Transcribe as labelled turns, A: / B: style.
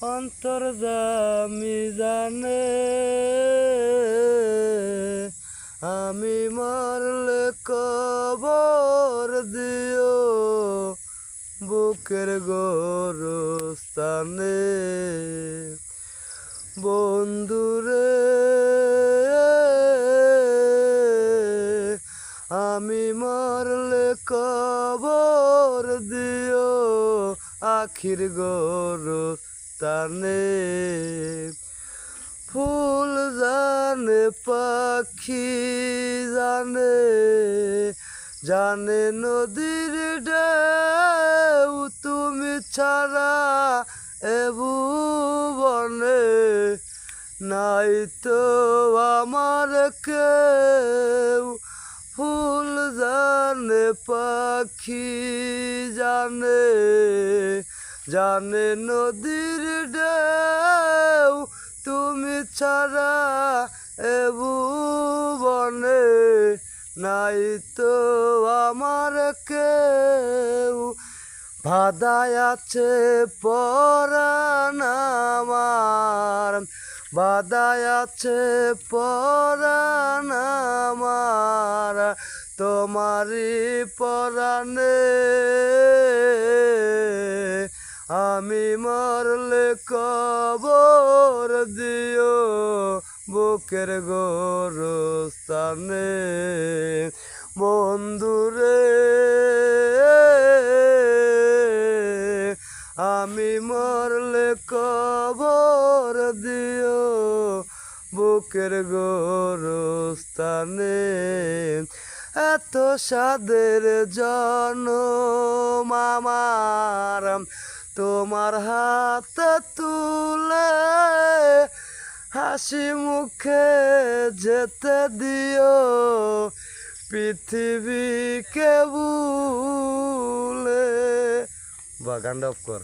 A: অন্তর্যামী জানে আমি মরলে কবর দিও বুকের গোরস্থানে বন্ধুরে আমি মরলে কবর দিও আখির গোরস্থানে ফুল জানে পাখি জানে জানে নদীর ঢেউ তুমি ছাড়া এ ভুবনে নাই তো আমার কেউ ফুল জানে পাখি জানে জানে নদীর ঢেউ তুমি ছাড়া এ ভুবনে নাই তো আমার কেউ বাধায় আছে পরাণ আমার বাধায় আছে পরাণ আমার তোমারই পরাণে আমি মরলে কবর দিও বুকের গোরস্থানে বন্ধুরে আমি মরলে কবর দিও বুকের গোরস্থানে এত সাদের জনম আমার তোমার হাত তুলে হাসি মুখে যেতে দিও পৃথিবীকে ভুলে বা গান্ডব কর।